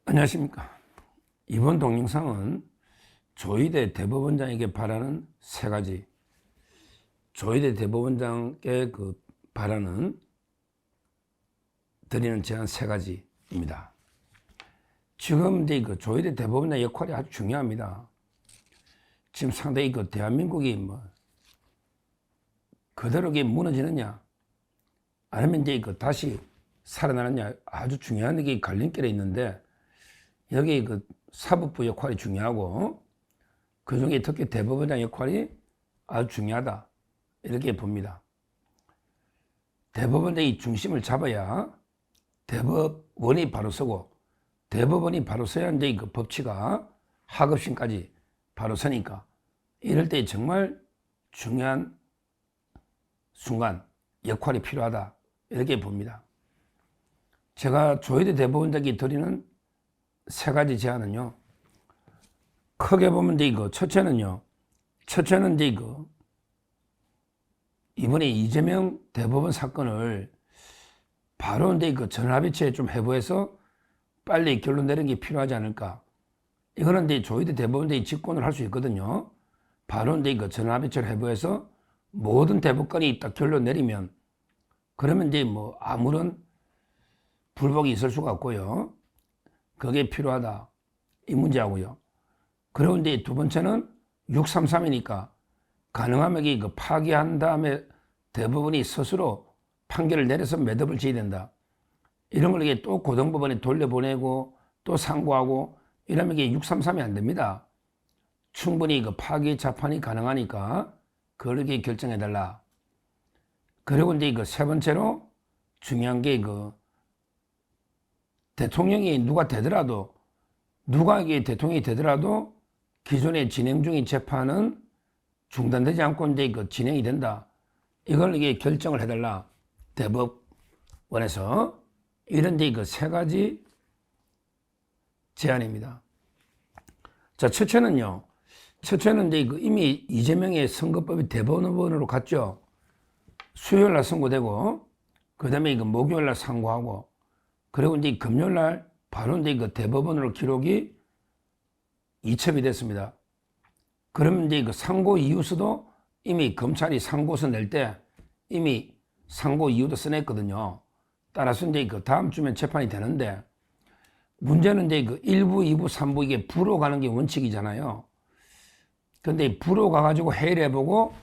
안녕하십니까. 이번 동영상은 조희대 대법원장에게 바라는 세 가지, 조희대 대법원장께 바라는 드리는 제안 세 가지입니다. 지금 이제 조희대 대법원장 역할이 아주 중요합니다. 지금 상당히 대한민국이 그대로 무너지느냐, 아니면 이제 다시 살아나느냐, 아주 중요한 게 갈림길에 있는데, 여기 사법부 역할이 중요하고 그 중에 특히 대법원장 역할이 아주 중요하다, 이렇게 봅니다. 대법원장이 중심을 잡아야 대법원이 바로 서고, 대법원이 바로 서야 이제 법치가 하급심까지 바로 서니까, 이럴 때 정말 중요한 순간 역할이 필요하다, 이렇게 봅니다. 제가 조희대 대법원장이 드리는 세 가지 제안은요, 크게 보면 첫째는 이번에 이재명 대법원 사건을 바로 전화배치에 좀 해부해서 빨리 결론 내리는 게 필요하지 않을까. 이거는 조희대 대법원장이 직권을 할 수 있거든요. 바로 전화배치를 해부해서 모든 대법관이 딱 결론 내리면, 그러면 아무런 불복이 있을 수가 없고요. 그게 필요하다, 이 문제하고요. 그리고 이제 두 번째는 633이니까 가능하면 파기한 다음에 대법원이 스스로 판결을 내려서 매듭을 지어야 된다. 이런 걸 또 고등법원에 돌려보내고 또 상고하고 이러면 633이 안 됩니다. 충분히 파기 재판이 가능하니까 그렇게 결정해달라. 그리고 이제 세 번째로 중요한 게 대통령이 누가 이게 대통령이 되더라도 기존에 진행 중인 재판은 중단되지 않고 이제 진행이 된다. 이걸 결정을 해달라, 대법원에서. 이런 세 가지 제안입니다. 자, 첫째는 이미 이재명의 선거법이 대법원으로 갔죠. 수요일 날 선고되고, 그 다음에 목요일 날 상고하고, 그리고 이제 금요일 날 바로 이제 대법원으로 기록이 이첩이 됐습니다. 그러면 이제 상고 이유서도 이미 검찰이 상고서 낼 때 이미 상고 이유도 써냈거든요. 따라서 이제 다음 주면 재판이 되는데, 문제는 이제 1부, 2부, 3부 이게 부로 가는 게 원칙이잖아요. 근데 부로 가가지고 회의를 해보고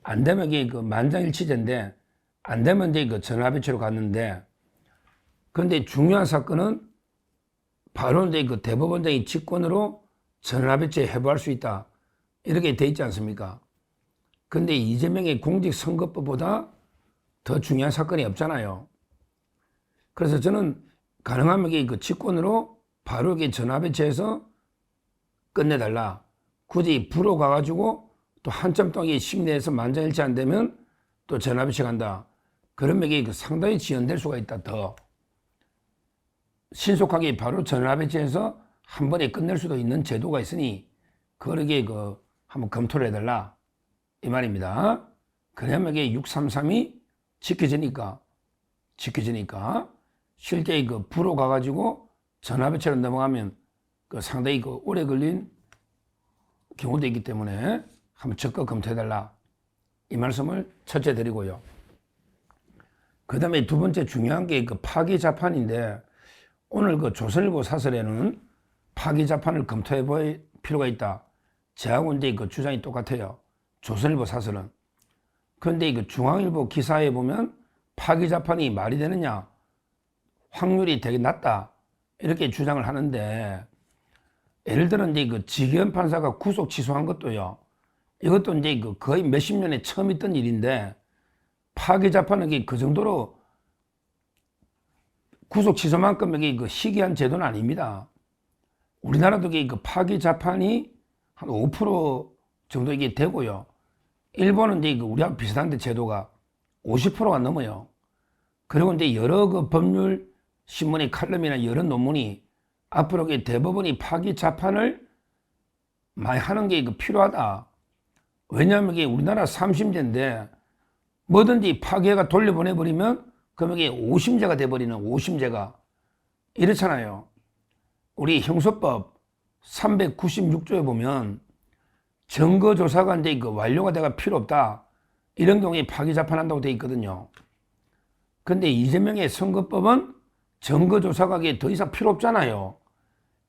안 되면 이게 만장일치제인데, 안 되면 이제 전화배치로 갔는데, 그런데 중요한 사건은 바로 이제 대법원장이 직권으로 전화배치에 해부할 수 있다, 이렇게 돼 있지 않습니까? 근데 이재명의 공직선거법보다 더 중요한 사건이 없잖아요. 그래서 저는 가능하면 직권으로 바로 전화배치해서 끝내달라. 굳이 부로 가가지고 또 한참 동안 심리에서 만장일치 안 되면 또 전화배치 간다. 그러면 상당히 지연될 수가 있다. 더 신속하게 바로 전화배치해서 한 번에 끝낼 수도 있는 제도가 있으니 그러게 한번 검토를 해달라, 이 말입니다. 그러면 633이 지켜지니까 실제 부로 가가지고 전화배치로 넘어가면 상당히 오래 걸린 경우도 있기 때문에 한번 적극 검토해달라, 이 말씀을 첫째 드리고요. 그 다음에 두 번째 중요한 게 파기 재판인데, 오늘 조선일보 사설에는 파기 재판을 검토해 볼 필요가 있다. 저하고 이제 주장이 똑같아요. 조선일보 사설은. 그런데 중앙일보 기사에 보면 파기 재판이 말이 되느냐, 확률이 되게 낮다, 이렇게 주장을 하는데, 예를 들어 이제 지기현 판사가 구속 취소한 것도요, 이것도 이제 거의 몇십 년에 처음 있던 일인데, 파기 재판은 그 정도로 구속 취소만큼 희귀한 제도는 아닙니다. 우리나라도 파기 재판이 한 5% 정도 이게 되고요. 일본은 이제 우리하고 비슷한데 제도가 50%가 넘어요. 그리고 이제 여러 법률 신문의 칼럼이나 여러 논문이 앞으로 대법원이 파기 재판을 많이 하는 게 필요하다. 왜냐하면 우리나라 3심제인데 뭐든지 파기가 돌려보내버리면 그럼 이게 오심제가 돼버리는, 오심제가. 이렇잖아요. 우리 형소법 396조에 보면 증거조사가 이제 그 완료가 돼가 필요 없다. 이런 경우에 파기자판한다고 되어 있거든요. 근데 이재명의 선거법은 증거조사가 더 이상 필요 없잖아요.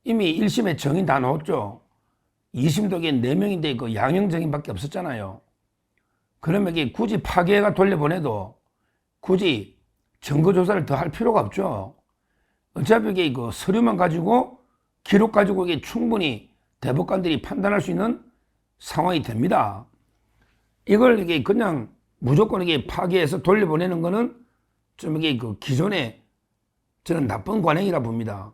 이미 1심에 정인 다 나왔죠. 2심도 4명인데 그 양형 정인밖에 없었잖아요. 그러면 이게 굳이 파기가 돌려보내도 굳이 증거조사를 더 할 필요가 없죠. 어차피 이게 그 서류만 가지고 기록 가지고 이게 충분히 대법관들이 판단할 수 있는 상황이 됩니다. 이걸 이게 그냥 무조건 이게 파기해서 돌려보내는 거는 좀 이게 그 기존에 저는 나쁜 관행이라 봅니다.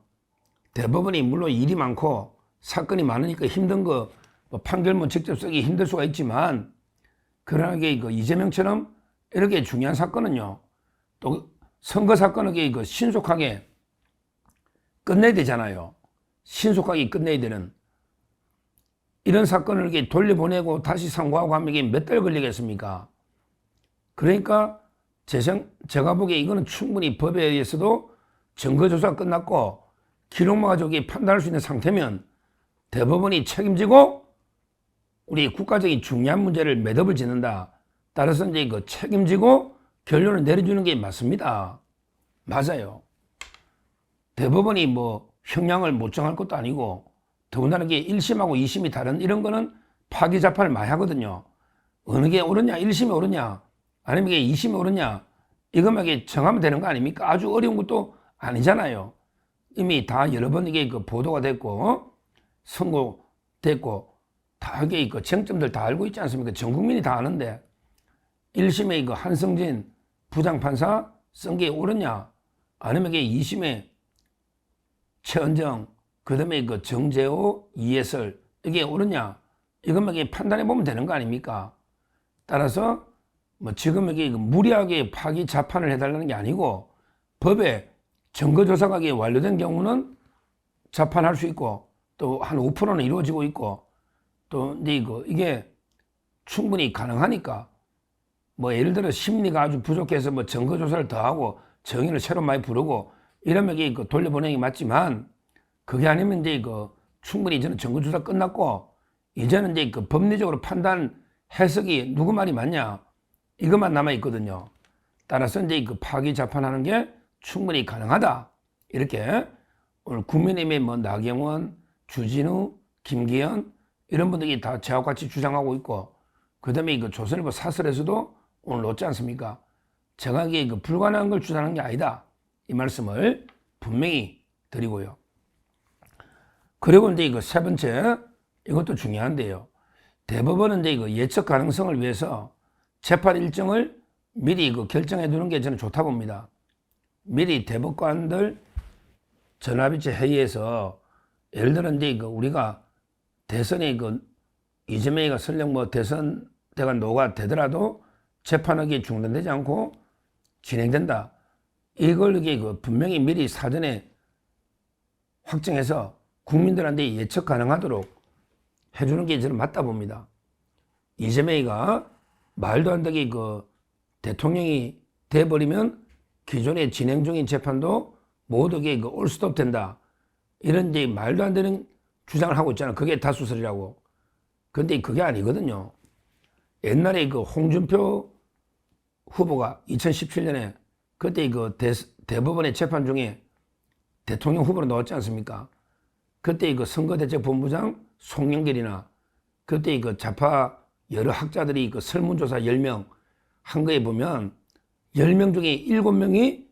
대법원이 물론 일이 많고 사건이 많으니까 힘든 거 뭐 판결문 직접 쓰기 힘들 수가 있지만 그러나 이게 그 이재명처럼 이렇게 중요한 사건은요 또 선거 사건은 이게 신속하게 끝내야 되잖아요. 신속하게 끝내야 되는 이런 사건을 이렇게 돌려보내고 다시 상고하고 하면 이게 몇 달 걸리겠습니까? 그러니까 제가 보기에 이거는 충분히 법에 의해서도 증거조사가 끝났고 기록만 가지고 판단할 수 있는 상태면 대법원이 책임지고 우리 국가적인 중요한 문제를 매듭을 짓는다. 따라서 이제 그 책임지고 결론을 내려주는 게 맞습니다. 맞아요. 대법원이 뭐 형량을 못 정할 것도 아니고 더군다나 이게 1심하고 2심이 다른 이런 거는 파기자판을 많이 하거든요. 어느 게 옳으냐, 1심이 옳으냐, 아니면 이게 2심이 옳으냐, 이것만 이게 정하면 되는 거 아닙니까? 아주 어려운 것도 아니잖아요. 이미 다 여러 번 이게 그 보도가 됐고, 선고됐고, 다 이게 그 쟁점들 다 알고 있지 않습니까? 전 국민이 다 아는데, 1심에 그 한성진 부장판사 쓴 게 옳으냐, 아니면 이게 2심에 최은정, 그 다음에 그 정재호, 이해설, 이게 옳으냐, 이것만 이게 판단해 보면 되는 거 아닙니까? 따라서, 뭐 지금 이게 무리하게 파기 자판을 해달라는 게 아니고, 법에 증거조사가 완료된 경우는 자판할 수 있고, 또 한 5%는 이루어지고 있고, 또 이게 충분히 가능하니까, 뭐 예를 들어 심리가 아주 부족해서 뭐 증거조사를 더 하고, 정인을 새로 많이 부르고, 이러면 이게 돌려보내기 맞지만, 그게 아니면 이제 충분히 저는 증거조사 끝났고, 이제는 이제 법리적으로 판단 해석이 누구 말이 맞냐, 이것만 남아있거든요. 따라서 이제 파기 자판하는 게 충분히 가능하다. 이렇게 오늘 국민의힘의 뭐 나경원, 주진우, 김기현 이런 분들이 다 저하고 같이 주장하고 있고 그 다음에 조선일보 사설에서도 오늘 놓지 않습니까? 제가 이게 불가능한 걸 주장하는 게 아니다. 이 말씀을 분명히 드리고요. 그리고 이제 세 번째 이것도 중요한데요. 대법원은 이제 예측 가능성을 위해서 재판 일정을 미리 결정해 두는 게 저는 좋다 봅니다. 미리 대법관들 전화비치 회의에서 예를 들어 이제 우리가 대선에 이재명이가 설령 뭐 대선대가 노가 되더라도 재판하기 중단되지 않고 진행된다. 이걸 이게 분명히 미리 사전에 확정해서 국민들한테 예측 가능하도록 해주는 게 저는 맞다 봅니다. 이재명이가 말도 안 되게 대통령이 돼버리면 기존에 진행 중인 재판도 모두 올스톱 된다. 이런 이제 말도 안 되는 주장을 하고 있잖아. 그게 다수설이라고. 근데 그게 아니거든요. 옛날에 홍준표 후보가 2017년에 그때 대법원의 재판 중에 대통령 후보로 나왔지 않습니까? 그때 선거대책본부장 송영길이나 그때 좌파 여러 학자들이 설문조사 10명 한 거에 보면 10명 중에 7명이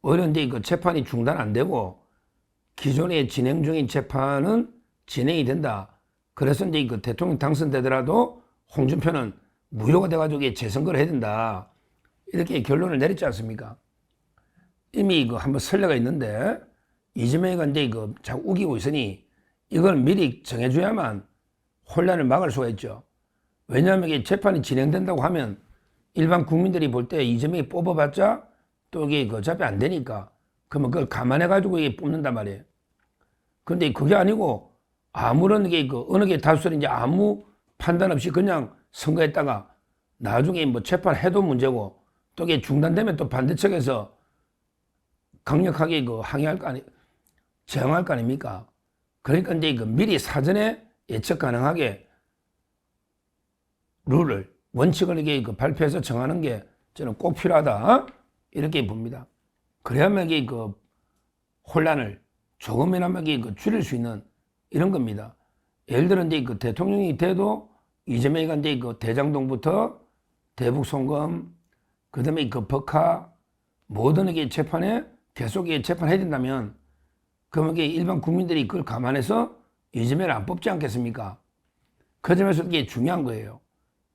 오히려 이제 재판이 중단 안 되고 기존에 진행 중인 재판은 진행이 된다. 그래서 이제 대통령 당선되더라도 홍준표는 무효가 돼가지고 재선거를 해야 된다. 이렇게 결론을 내렸지 않습니까? 이미 한번 선례가 있는데 이재명이가 이제 자꾸 우기고 있으니 이걸 미리 정해줘야만 혼란을 막을 수가 있죠. 왜냐하면 이게 재판이 진행된다고 하면 일반 국민들이 볼 때 이재명이 뽑아봤자 또 이게 어차피 안 되니까 그러면 그걸 감안해가지고 이게 뽑는단 말이에요. 근데 그게 아니고 아무런 게 어느 게 다수설인지 아무 판단 없이 그냥 선거했다가 나중에 뭐 재판해도 문제고 또 이게 중단되면 또 반대측에서 강력하게 항의할 거 아니 저항할 거 아닙니까? 그러니까 이제 그 미리 사전에 예측 가능하게 룰을, 원칙을 이게 그 발표해서 정하는 게 저는 꼭 필요하다. 이렇게 봅니다. 그래야만 이게 그 혼란을 조금이나마 그 줄일 수 있는 이런 겁니다. 예를 들어 이제 그 대통령이 돼도 이재명이가 이제 그 대장동부터 대북 송금, 그 다음에 그 법화, 모든 이게 재판에 계속 이게 재판해야 된다면, 그러면 이게 일반 국민들이 그걸 감안해서 이재명을 안 뽑지 않겠습니까? 그 점에서 이게 중요한 거예요.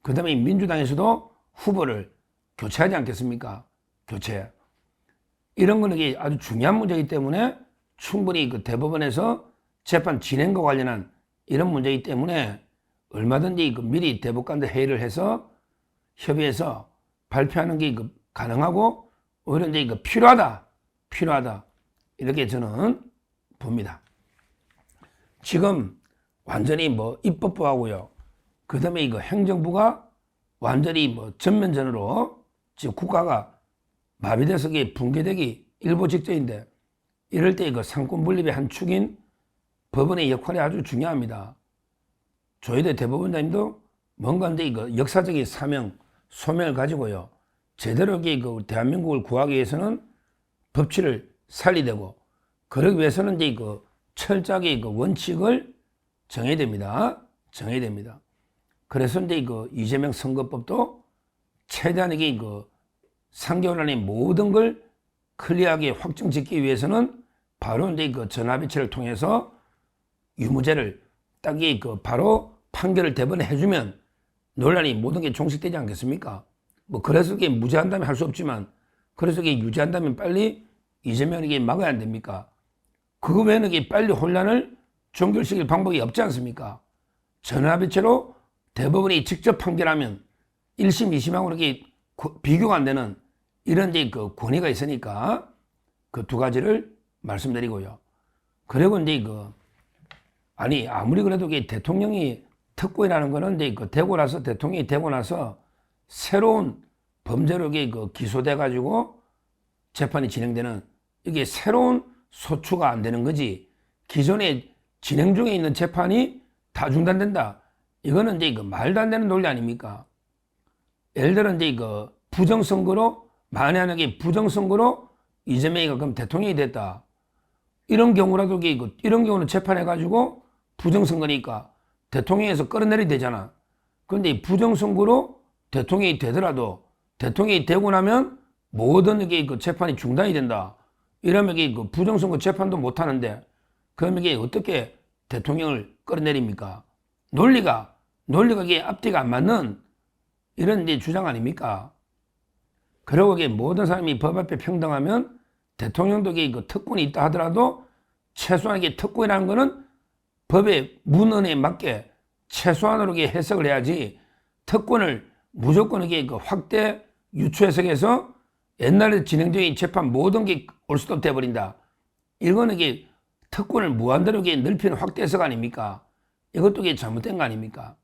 그 다음에 민주당에서도 후보를 교체하지 않겠습니까? 교체. 이런 거는 이게 아주 중요한 문제이기 때문에 충분히 그 대법원에서 재판 진행과 관련한 이런 문제이기 때문에 얼마든지 그 미리 대법관들 회의를 해서 협의해서 발표하는 게 그 가능하고 오히려 이제 그 필요하다. 이렇게 저는 봅니다. 지금 완전히 뭐 입법부하고요. 그 다음에 이거 행정부가 완전히 뭐 전면전으로 지금 국가가 마비돼서 붕괴되기 일보 직전인데, 이럴 때 이거 상권 분립의 한 축인 법원의 역할이 아주 중요합니다. 조희대 대법원장님도 뭔가 이제 이거 역사적인 사명, 소명을 가지고요. 제대로 그 대한민국을 구하기 위해서는 법치를 살리되고, 그러기 위해서는 이제 그 철저하게 그 원칙을 정해야 됩니다. 그래서 이제 그 이재명 선거법도 최대한 이게 그 3개월 안에 모든 걸 클리어하게 확정 짓기 위해서는 바로 이제 그 전화비치를 통해서 유무죄를 딱이 그 바로 판결을 대법원에 해주면 논란이 모든 게 종식되지 않겠습니까? 뭐 그래서 이게 무죄한다면 할 수 없지만, 그래서 이게 유죄한다면 빨리 이재명에게 막아야 안 됩니까? 그거 외에는 이게 빨리 혼란을 종결시킬 방법이 없지 않습니까? 전화비치로 대법원이 직접 판결하면 1심, 2심하고 이렇게 비교가 안 되는 이런 이제 그 권위가 있으니까 그 두 가지를 말씀드리고요. 그리고 이제 아무리 그래도 이게 대통령이 특권이라는 거는 이제 대통령이 되고 나서 새로운 범죄로 이게 기소돼 가지고 재판이 진행되는, 이게 새로운 소추가 안 되는 거지. 기존에 진행 중에 있는 재판이 다 중단된다. 이거는 이제 말도 안 되는 논리 아닙니까? 예를 들어 이제 부정선거로, 만약에 부정선거로 이재명이 그럼 대통령이 됐다. 이런 경우라도 이런 경우는 재판해가지고 부정선거니까 대통령에서 끌어내려야 되잖아. 그런데 부정선거로 대통령이 되더라도 대통령이 되고 나면 모든 이게 재판이 중단이 된다. 이러면 이게 부정선거 재판도 못 하는데, 그럼 이게 어떻게 대통령을 끌어내립니까? 논리가 이게 앞뒤가 안 맞는 이런 이제 주장 아닙니까? 그리고 이게 모든 사람이 법 앞에 평등하면 대통령도 이게 특권이 있다 하더라도 최소한 이게 특권이라는 거는 법의 문헌에 맞게 최소한으로 이게 해석을 해야지, 특권을 무조건 이게 확대 유추 해석해서 옛날에 진행된 재판 모든 게 올 수도 돼버린다. 이거는 이게 특권을 무한대로 이게 넓히는 확대 해석 아닙니까? 이것도 이게 잘못된 거 아닙니까?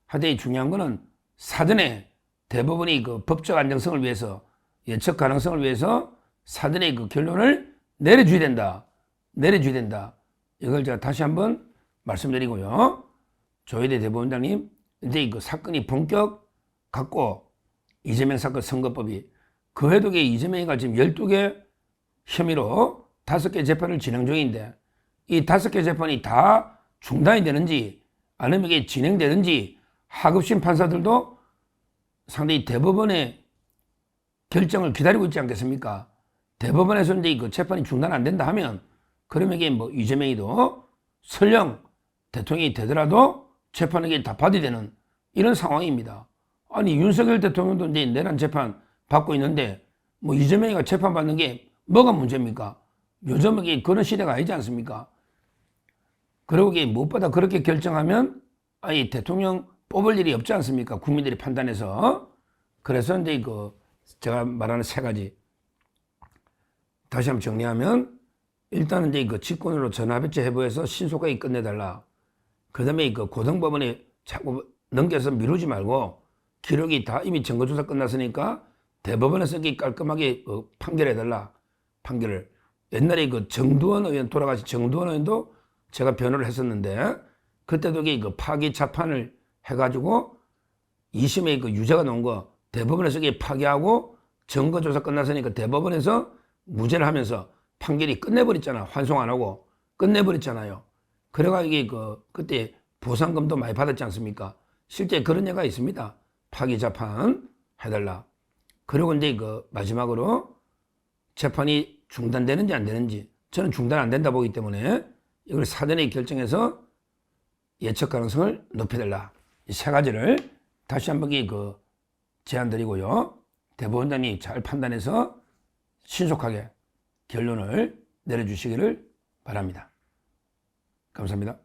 하여튼 중요한 거는 사전에 대법원이 법적 안정성을 위해서, 예측 가능성을 위해서 사전에 결론을 내려줘야 된다. 이걸 제가 다시 한번 말씀드리고요. 조희대 대법원장님, 이제 사건이 본격 갖고 이재명 사건 선거법이, 그 외에도 이재명이가 지금 12개 혐의로 5개 재판을 진행 중인데, 이 5개 재판이 다 중단이 되는지 아니면 이게 진행되는지 하급심 판사들도 상당히 대법원의 결정을 기다리고 있지 않겠습니까? 대법원에서 이제 재판이 중단 안 된다 하면, 그러면 이게 이재명이도 설령 대통령이 되더라도 재판에게 다 받아야 되는 이런 상황입니다. 아니, 윤석열 대통령도 이제 내란 재판 받고 있는데 이재명이가 재판 받는 게 뭐가 문제입니까? 요즘은 이게 그런 시대가 아니지 않습니까? 그리고 이게 무엇보다 그렇게 결정하면 아예 대통령 뽑을 일이 없지 않습니까? 국민들이 판단해서. 그래서 이제 제가 말하는 세 가지 다시 한번 정리하면, 일단은 이제 직권으로 전화배치 해부해서 신속하게 끝내달라. 그 다음에 고등법원에 자꾸 넘겨서 미루지 말고 기록이 다 이미 증거조사 끝났으니까 대법원에서 깔끔하게 판결해달라. 판결을. 옛날에 그 정두원 의원 돌아가신 정두원 의원도 제가 변호를 했었는데 그때도 그 파기 재판을 해가지고 2심에 그 유죄가 나온 거 대법원에서 이게 파기하고 증거조사 끝났으니까 대법원에서 무죄를 하면서 판결이 끝내버렸잖아. 환송 안 하고 끝내버렸잖아요. 그래가지고 이게 그때 보상금도 많이 받았지 않습니까? 실제 그런 예가 있습니다. 파기 재판 해달라. 그리고 이제 마지막으로 재판이 중단되는지 안 되는지 저는 중단 안 된다 보기 때문에 이걸 사전에 결정해서 예측 가능성을 높여달라. 이 세 가지를 다시 한번 제안 드리고요. 대법원장이 잘 판단해서 신속하게 결론을 내려주시기를 바랍니다. 감사합니다.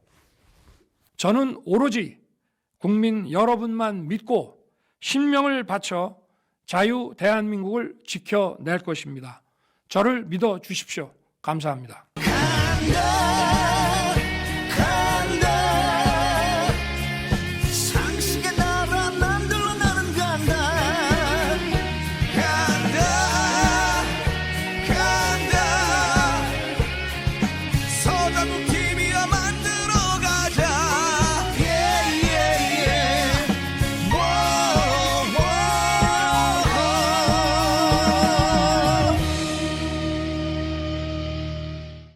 저는 오로지 국민 여러분만 믿고 신명을 바쳐 자유 대한민국을 지켜낼 것입니다. 저를 믿어 주십시오. 감사합니다.